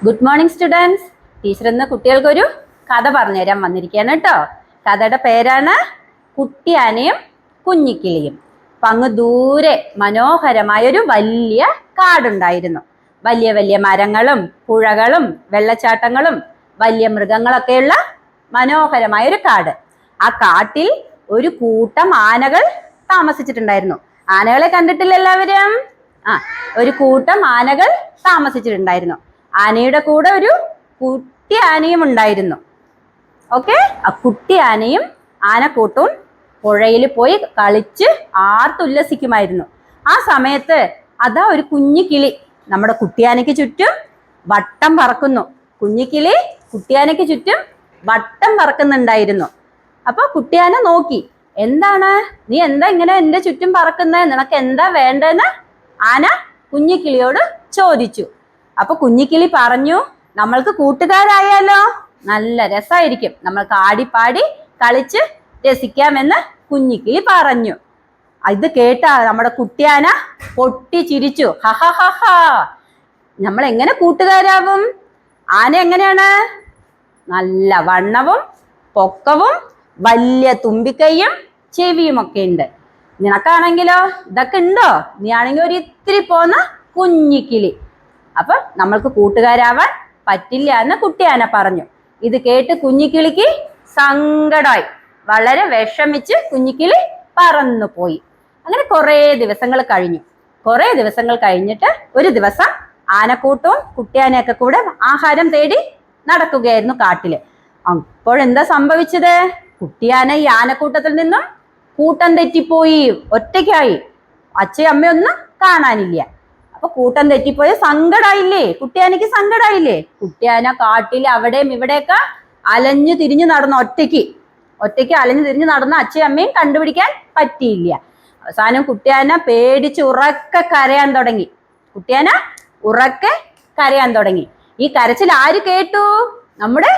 Good morning students. Teacher ഇന്ന് കുട്ടികൾക്കൊരു കഥ പറഞ്ഞുതരാൻ വന്നിരിക്കുകയാണ് കേട്ടോ. കഥയുടെ പേരാണ് കുട്ടിയാനയും കുഞ്ഞിക്കിളിയും. അപ്പം അങ്ങ് ദൂരെ മനോഹരമായൊരു വലിയ കാടുണ്ടായിരുന്നു. വലിയ വലിയ മരങ്ങളും പുഴകളും വെള്ളച്ചാട്ടങ്ങളും വലിയ മൃഗങ്ങളൊക്കെയുള്ള മനോഹരമായൊരു കാട്. ആ കാട്ടിൽ ഒരു കൂട്ടം ആനകൾ താമസിച്ചിട്ടുണ്ടായിരുന്നു. ആനകളെ കണ്ടിട്ടില്ല എല്ലാവരും? ഒരു കൂട്ടം ആനകൾ താമസിച്ചിട്ടുണ്ടായിരുന്നു. ആനയുടെ കൂടെ ഒരു കുട്ടി ആനയും ഉണ്ടായിരുന്നു. ഓക്കെ, ആ കുട്ടി ആനയും ആനക്കൂട്ടവും പുഴയിൽ പോയി കളിച്ച് ആർത്തുല്ലസിക്കുമായിരുന്നു. ആ സമയത്ത് അതാ ഒരു കുഞ്ഞിക്കിളി നമ്മുടെ കുട്ടിയാനയ്ക്ക് ചുറ്റും വട്ടം പറക്കുന്നു. കുഞ്ഞിക്കിളി കുട്ടിയാനയ്ക്ക് ചുറ്റും വട്ടം പറക്കുന്നുണ്ടായിരുന്നു. അപ്പൊ കുട്ടിയാന നോക്കി, എന്താണ് നീ എന്താ ഇങ്ങനെ എൻ്റെ ചുറ്റും പറക്കുന്നത്, നിനക്ക് എന്താ വേണ്ടതെന്ന് ആന കുഞ്ഞിക്കിളിയോട് ചോദിച്ചു. അപ്പൊ കുഞ്ഞിക്കിളി പറഞ്ഞു, നമ്മൾക്ക് കൂട്ടുകാരായാലോ, നല്ല രസമായിരിക്കും, നമ്മൾക്ക് ആടിപ്പാടി കളിച്ച് രസിക്കാമെന്ന് കുഞ്ഞിക്കിളി പറഞ്ഞു. ഇത് കേട്ടാ നമ്മുടെ കുട്ടിയാന പൊട്ടി ചിരിച്ചു. ഹഹഹഹ, നമ്മൾ എങ്ങനെ കൂട്ടുകാരാവും? ആന എങ്ങനെയാണ്? നല്ല വണ്ണവും പൊക്കവും വലിയ തുമ്പിക്കൈയും ചെവിയും ഒക്കെ ഉണ്ട്. നിനക്കാണെങ്കിലോ ഇതൊക്കെ ഉണ്ടോ? നീ ആണെങ്കിൽ ഒരു ഇത്തിരി പോന്ന കുഞ്ഞിക്കിളി. അപ്പൊ നമ്മൾക്ക് കൂട്ടുകാരാവാൻ പറ്റില്ല എന്ന് കുട്ടിയാന പറഞ്ഞു. ഇത് കേട്ട് കുഞ്ഞിക്കിളിക്ക് സങ്കടമായി. വളരെ വിഷമിച്ച് കുഞ്ഞിക്കിളി പറന്നു പോയി. അങ്ങനെ കുറേ ദിവസങ്ങൾ കഴിഞ്ഞു. കുറേ ദിവസങ്ങൾ കഴിഞ്ഞിട്ട് ഒരു ദിവസം ആനക്കൂട്ടവും കുട്ടിയാനയൊക്കെ കൂടെ ആഹാരം തേടി നടക്കുകയായിരുന്നു കാട്ടില്. അപ്പോഴെന്താ സംഭവിച്ചത്? കുട്ടിയാന ഈ ആനക്കൂട്ടത്തിൽ നിന്നും കൂട്ടം തെറ്റിപ്പോയി, ഒറ്റയ്ക്കായി. അച്ഛയും അമ്മയൊന്നും കാണാനില്ല. അപ്പൊ കൂട്ടം തെറ്റിപ്പോയ സങ്കടായില്ലേ? കുട്ടിയാനയ്ക്ക് സങ്കടായില്ലേ? കുട്ടിയാന കാട്ടിൽ അവിടെയും ഇവിടെയൊക്കെ അലഞ്ഞു തിരിഞ്ഞു നടന്നു. ഒറ്റയ്ക്ക് അലഞ്ഞു തിരിഞ്ഞു നടന്ന അച്ഛയും അമ്മയും കണ്ടുപിടിക്കാൻ പറ്റിയില്ല. അവസാനം കുട്ടിയാന പേടിച്ച് ഉറക്കെ കരയാൻ തുടങ്ങി. ഈ കരച്ചിൽ ആര് കേട്ടു? നമ്മുടെ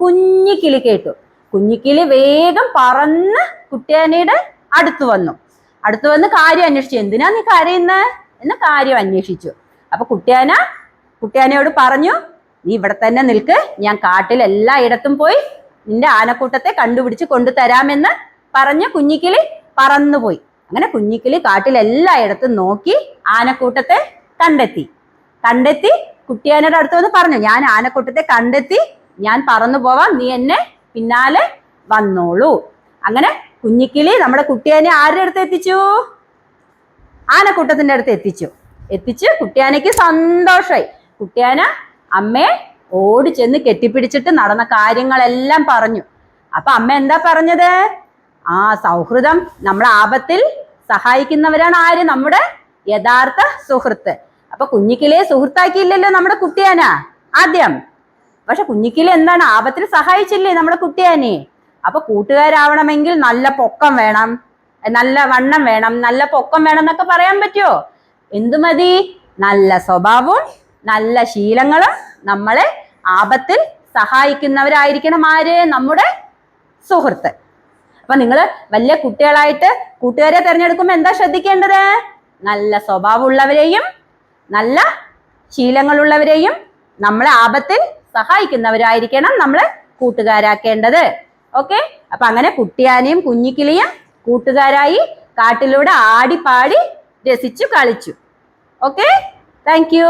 കുഞ്ഞിക്കിളി കേട്ടു. കുഞ്ഞിക്കിളി വേഗം പറന്ന് കുട്ടിയാനയുടെ അടുത്ത് വന്ന് കാര്യം അന്വേഷിച്ചു. എന്തിനാ നീ കരയുന്നത് എന്ന് കാര്യം അന്വേഷിച്ചു. അപ്പൊ കുട്ടിയാനയോട് പറഞ്ഞു, നീ ഇവിടെ തന്നെ നിൽക്ക്, ഞാൻ കാട്ടിൽ എല്ലായിടത്തും പോയി നിന്റെ ആനക്കൂട്ടത്തെ കണ്ടുപിടിച്ച് കൊണ്ടുതരാമെന്ന് പറഞ്ഞ് കുഞ്ഞിക്കിളി പറന്നുപോയി. അങ്ങനെ കുഞ്ഞിക്കിളി കാട്ടിൽ എല്ലായിടത്തും നോക്കി ആനക്കൂട്ടത്തെ കണ്ടെത്തി കുട്ടിയാനയുടെ അടുത്ത് വന്ന് പറഞ്ഞു, ഞാൻ ആനക്കൂട്ടത്തെ കണ്ടെത്തി, ഞാൻ പറന്നു പോവാം, നീ എന്നെ പിന്നാലെ വന്നോളൂ. അങ്ങനെ കുഞ്ഞിക്കിളി നമ്മുടെ കുട്ടിയാനെ ആരുടെ അടുത്ത് എത്തിച്ചു? ആനക്കൂട്ടത്തിന്റെ അടുത്ത് എത്തിച്ചു. കുട്ടിയാനയ്ക്ക് സന്തോഷമായി. കുട്ടിയാന അമ്മയെ ഓടി ചെന്ന് കെട്ടിപ്പിടിച്ചിട്ട് നടന്ന കാര്യങ്ങളെല്ലാം പറഞ്ഞു. അപ്പൊ അമ്മ എന്താ പറഞ്ഞത്? സൗഹൃദം, നമ്മളെ ആപത്തിൽ സഹായിക്കുന്നവരാണ് ആര്? നമ്മുടെ യഥാർത്ഥ സുഹൃത്ത്. അപ്പൊ കുഞ്ഞിക്കിളിയെ സുഹൃത്താക്കിയില്ലല്ലോ നമ്മുടെ കുട്ടിയാന ആദ്യം. പക്ഷെ കുഞ്ഞിക്കിളി എന്താണ്, ആപത്തിൽ സഹായിച്ചില്ലേ നമ്മുടെ കുട്ടിയാനെ. അപ്പൊ കൂട്ടുകാരാവണമെങ്കിൽ നല്ല പൊക്കം വേണം, നല്ല വണ്ണം വേണം, നല്ല പൊക്കം വേണം എന്നൊക്കെ പറയാൻ പറ്റുമോ? എന്തു മതി? നല്ല സ്വഭാവവും നല്ല ശീലങ്ങളും നമ്മളെ ആപത്തിൽ സഹായിക്കുന്നവരായിരിക്കണം ആര്? നമ്മുടെ സുഹൃത്ത്. അപ്പൊ നിങ്ങൾ വലിയ കുട്ടികളായിട്ട് കൂട്ടുകാരെ തിരഞ്ഞെടുക്കുമ്പോൾ എന്താ ശ്രദ്ധിക്കേണ്ടത്? നല്ല സ്വഭാവമുള്ളവരെയും നല്ല ശീലങ്ങളുള്ളവരെയും നമ്മളെ ആപത്തിൽ സഹായിക്കുന്നവരായിരിക്കണം നമ്മളെ കൂട്ടുകാരാക്കേണ്ടത്. ഓക്കെ, അപ്പൊ അങ്ങനെ കുട്ടിയാനയും കുഞ്ഞിക്കിളിയും കൂട്ടുകാരായി കാട്ടിലൂടെ ആടിപ്പാടി രസിച്ചു കളിച്ചു. Okay, thank you.